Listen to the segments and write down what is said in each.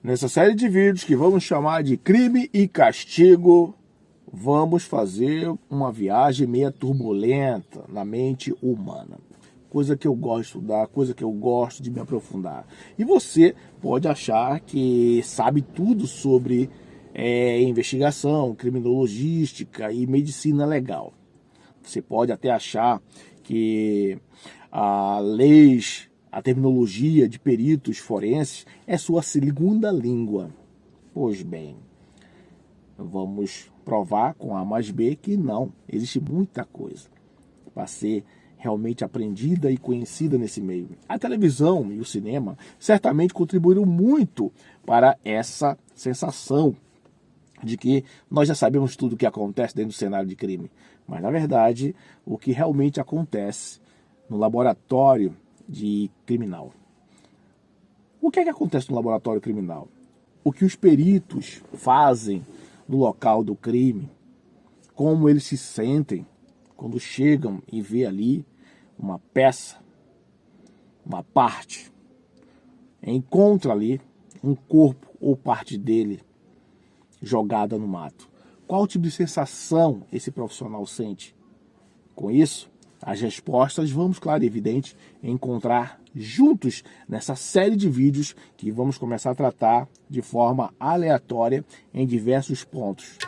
Nessa série de vídeos que vamos chamar de Crime e Castigo, vamos fazer uma viagem meio turbulenta na mente humana. Coisa que eu gosto de estudar, coisa que eu gosto de me aprofundar. E você pode achar que sabe tudo sobre investigação, criminologística e medicina legal. Você pode até achar que a leis, a terminologia de peritos forenses é sua segunda língua. Pois bem, vamos provar com A mais B que não. Existe muita coisa para ser realmente aprendida e conhecida nesse meio. A televisão e o cinema certamente contribuíram muito para essa sensação de que nós já sabemos tudo o que acontece dentro do cenário de crime. Mas, na verdade, o que realmente acontece no laboratório de criminal. O que é que acontece no laboratório criminal? O que os peritos fazem no local do crime, como eles se sentem quando chegam e vê ali uma peça, uma parte, encontra ali um corpo ou parte dele jogada no mato. Qual tipo de sensação esse profissional sente? Com isso, as respostas vamos, claro e evidente, encontrar juntos nessa série de vídeos que vamos começar a tratar de forma aleatória em diversos pontos.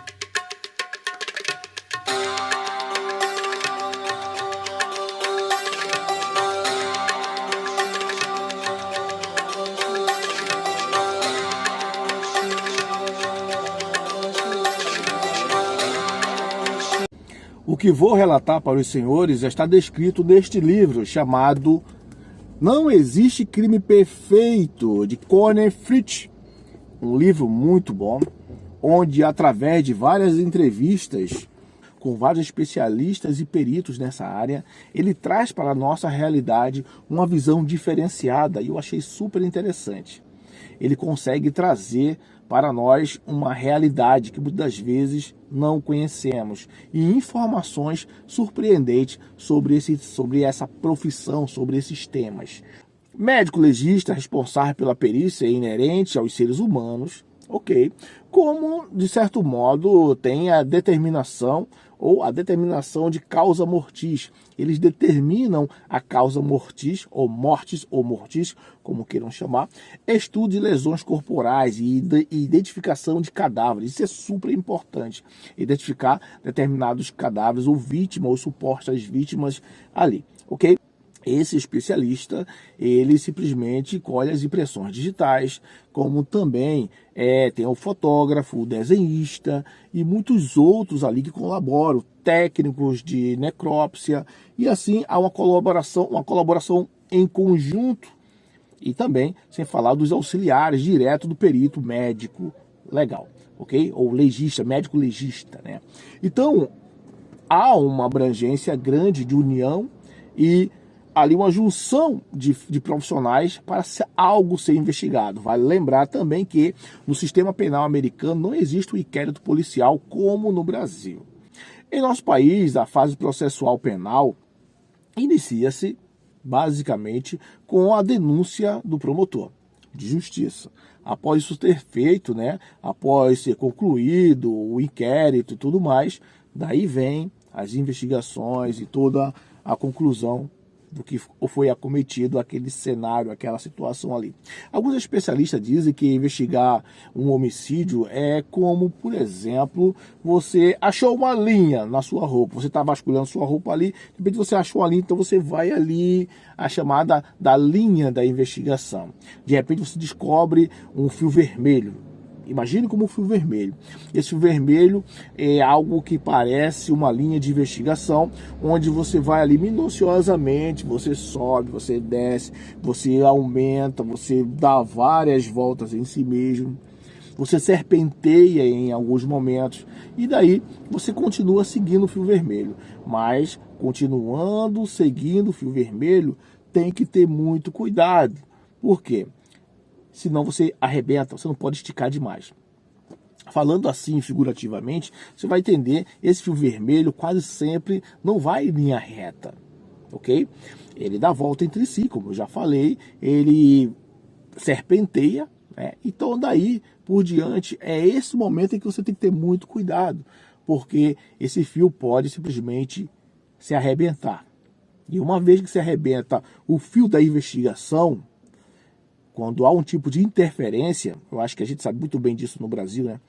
O que vou relatar para os senhores está descrito neste livro chamado Não Existe Crime Perfeito, de Conor Frith. Um livro muito bom, onde através de várias entrevistas com vários especialistas e peritos nessa área, ele traz para a nossa realidade uma visão diferenciada e eu achei super interessante. Ele consegue trazer para nós uma realidade que muitas vezes não conhecemos e informações surpreendentes sobre essa profissão, sobre esses temas. Médico legista responsável pela perícia inerente aos seres humanos, ok, como de certo modo tem a determinação ou a determinação de causa mortis. Eles determinam a causa mortis, ou mortis, como queiram chamar, estudo de lesões corporais e identificação de cadáveres. Isso é super importante, identificar determinados cadáveres ou vítimas ou supostas vítimas ali, ok? Esse especialista, ele simplesmente colhe as impressões digitais, como também tem o fotógrafo, o desenhista e muitos outros ali que colaboram, técnicos de necrópsia, e assim há uma colaboração em conjunto, e também sem falar dos auxiliares direto do perito médico legal, ok? Ou legista, médico legista, né? Então, há uma abrangência grande de união e ali uma junção de profissionais para algo ser investigado. Vale lembrar também que no sistema penal americano não existe o inquérito policial como no Brasil. Em nosso país, a fase processual penal inicia-se basicamente com a denúncia do promotor de justiça. Após isso ter feito, após ser concluído o inquérito e tudo mais, daí vem as investigações e toda a conclusão do que foi acometido aquele cenário, aquela situação ali. Alguns especialistas dizem que investigar um homicídio é como, por exemplo, você achou uma linha na sua roupa, você está vasculhando sua roupa ali, de repente você achou uma linha, então você vai ali, a chamada da linha da investigação. De repente você descobre um fio vermelho. Imagine como um fio vermelho. Esse fio vermelho é algo que parece uma linha de investigação, onde você vai ali minuciosamente, você sobe, você desce, você aumenta, você dá várias voltas em si mesmo, você serpenteia em alguns momentos, e daí você continua seguindo o fio vermelho. Mas, continuando seguindo o fio vermelho, tem que ter muito cuidado. Por quê? Senão você arrebenta, você não pode esticar demais. Falando assim figurativamente, você vai entender, esse fio vermelho quase sempre não vai em linha reta, ok? Ele dá volta entre si, como eu já falei, ele serpenteia, né? Então daí por diante é esse momento em que você tem que ter muito cuidado, porque esse fio pode simplesmente se arrebentar. E uma vez que se arrebenta o fio da investigação, quando há um tipo de interferência, eu acho que a gente sabe muito bem disso no Brasil, né?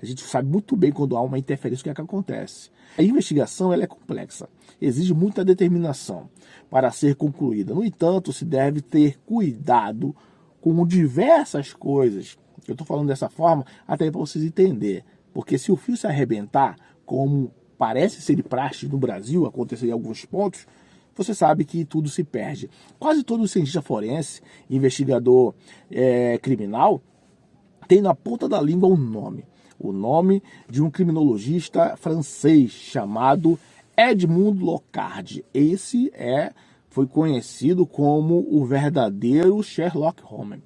A gente sabe muito bem quando há uma interferência o que é que acontece. A investigação ela é complexa, exige muita determinação para ser concluída. No entanto, se deve ter cuidado com diversas coisas. Eu estou falando dessa forma até para vocês entenderem. Porque se o fio se arrebentar, como parece ser de praxe no Brasil, acontecer em alguns pontos, você sabe que tudo se perde. Quase todo cientista forense, investigador criminal, tem na ponta da língua um nome. O nome de um criminologista francês chamado Edmond Locard. Esse foi conhecido como o verdadeiro Sherlock Holmes.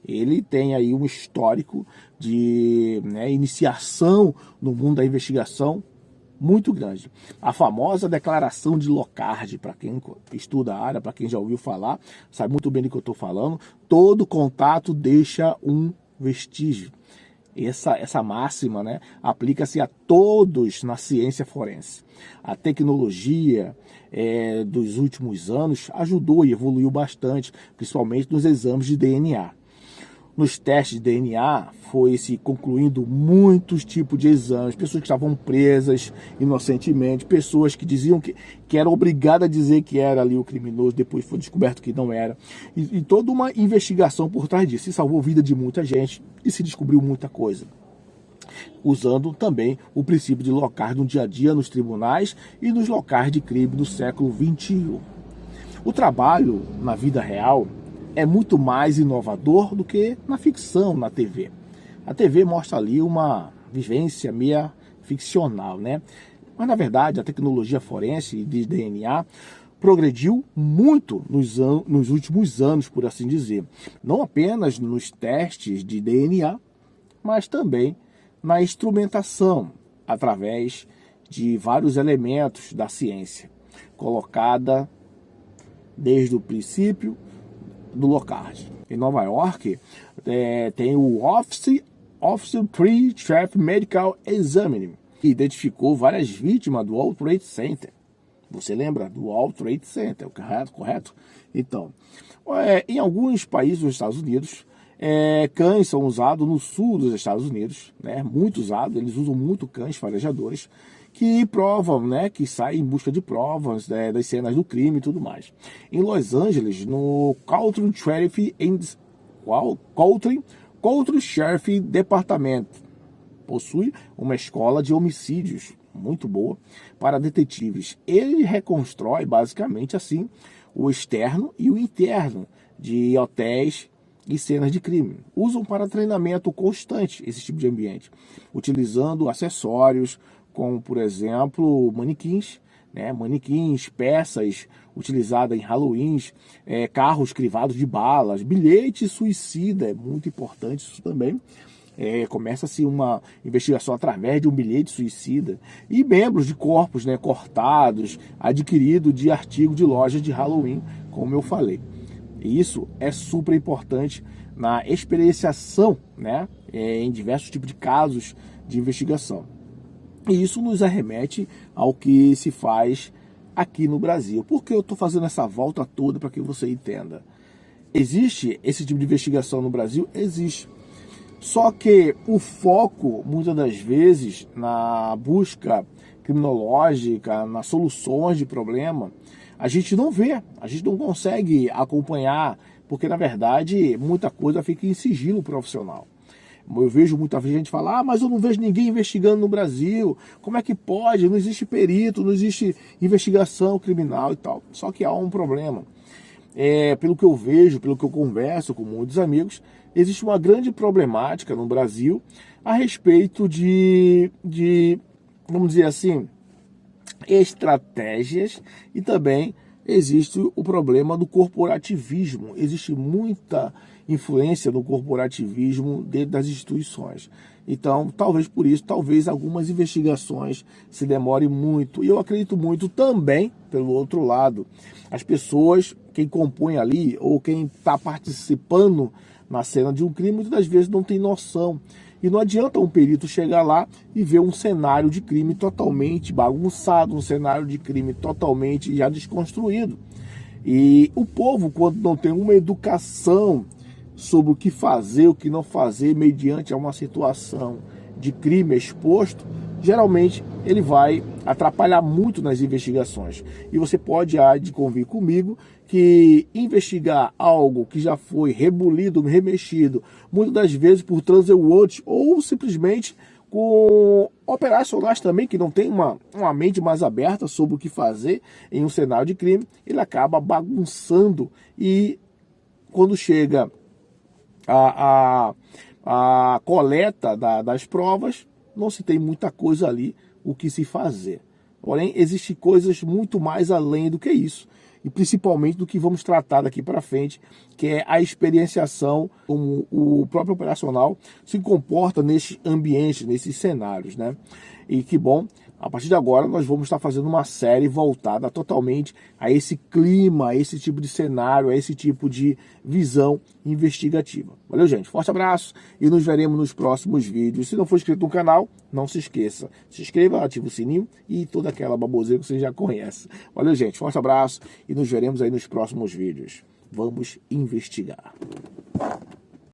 Ele tem aí um histórico de iniciação no mundo da investigação muito grande. A famosa declaração de Locard, para quem estuda a área, para quem já ouviu falar, sabe muito bem do que eu estou falando, todo contato deixa um vestígio. Essa máxima, né, aplica-se a todos na ciência forense. A tecnologia dos últimos anos ajudou e evoluiu bastante, principalmente nos exames de DNA. Nos testes de DNA foi se concluindo muitos tipos de exames, pessoas que estavam presas inocentemente, pessoas que diziam que eram obrigadas a dizer que era ali o criminoso, depois foi descoberto que não era. E toda uma investigação por trás disso. Se salvou a vida de muita gente e se descobriu muita coisa. Usando também o princípio de Locard no dia a dia, nos tribunais e nos locais de crime do século XXI. O trabalho na vida real é muito mais inovador do que na ficção, na TV. A TV mostra ali uma vivência meio ficcional, né? Mas, na verdade, a tecnologia forense de DNA progrediu muito nos últimos anos, por assim dizer. Não apenas nos testes de DNA, mas também na instrumentação, através de vários elementos da ciência, colocada desde o princípio do Locard. Em Nova York, tem o Office Pre-Chief Medical Examiner, que identificou várias vítimas do World Trade Center. Você lembra do World Trade Center, correto? Então, em alguns países dos Estados Unidos, cães são usados no sul dos Estados Unidos, né? Muito usados, eles usam muito cães farejadores, que provam, né, que saem em busca de provas das cenas do crime e tudo mais. Em Los Angeles, no County Sheriff Department, possui uma escola de homicídios muito boa para detetives. Ele reconstrói basicamente assim o externo e o interno de hotéis e cenas de crime. Usam para treinamento constante esse tipo de ambiente, utilizando acessórios como, por exemplo, manequins, peças utilizadas em Halloween, carros crivados de balas, bilhete suicida, é muito importante isso também. Começa-se uma investigação através de um bilhete suicida e membros de corpos cortados, adquirido de artigo de loja de Halloween, como eu falei. Isso é super importante na experienciação, em diversos tipos de casos de investigação. E isso nos arremete ao que se faz aqui no Brasil. Por que eu estou fazendo essa volta toda para que você entenda? Existe esse tipo de investigação no Brasil? Existe. Só que o foco, muitas das vezes, na busca criminológica, nas soluções de problema, a gente não vê, a gente não consegue acompanhar, porque, na verdade, muita coisa fica em sigilo profissional. Eu vejo muita gente falar, mas eu não vejo ninguém investigando no Brasil, como é que pode? Não existe perito, não existe investigação criminal e tal. Só que há um problema. Pelo que eu vejo, pelo que eu converso com muitos amigos, existe uma grande problemática no Brasil a respeito de vamos dizer assim, estratégias, e também existe o problema do corporativismo. Existe muita influência do corporativismo dentro das instituições. Então, talvez por isso, talvez algumas investigações se demorem muito. E eu acredito muito também, pelo outro lado, as pessoas, quem compõe ali, ou quem está participando na cena de um crime, muitas das vezes não tem noção. E não adianta um perito chegar lá e ver um cenário de crime totalmente bagunçado, um cenário de crime totalmente já desconstruído. E o povo, quando não tem uma educação sobre o que fazer, o que não fazer, mediante a uma situação de crime exposto, geralmente ele vai atrapalhar muito nas investigações. E você pode convir comigo que investigar algo que já foi rebulido, remexido, muitas das vezes por transeuntes ou simplesmente com operacionais também que não tem uma mente mais aberta sobre o que fazer em um cenário de crime, ele acaba bagunçando e quando chega a coleta das provas, não se tem muita coisa ali o que se fazer. Porém, existem coisas muito mais além do que isso. E principalmente do que vamos tratar daqui para frente, que é a experienciação, como o próprio operacional se comporta nesses ambientes, nesses cenários, né? E que bom, a partir de agora nós vamos estar fazendo uma série voltada totalmente a esse clima, a esse tipo de cenário, a esse tipo de visão investigativa. Valeu, gente? Forte abraço e nos veremos nos próximos vídeos. Se não for inscrito no canal, não se esqueça. Se inscreva, ative o sininho e toda aquela baboseira que você já conhece. Valeu, gente? Forte abraço e nos veremos aí nos próximos vídeos. Vamos investigar.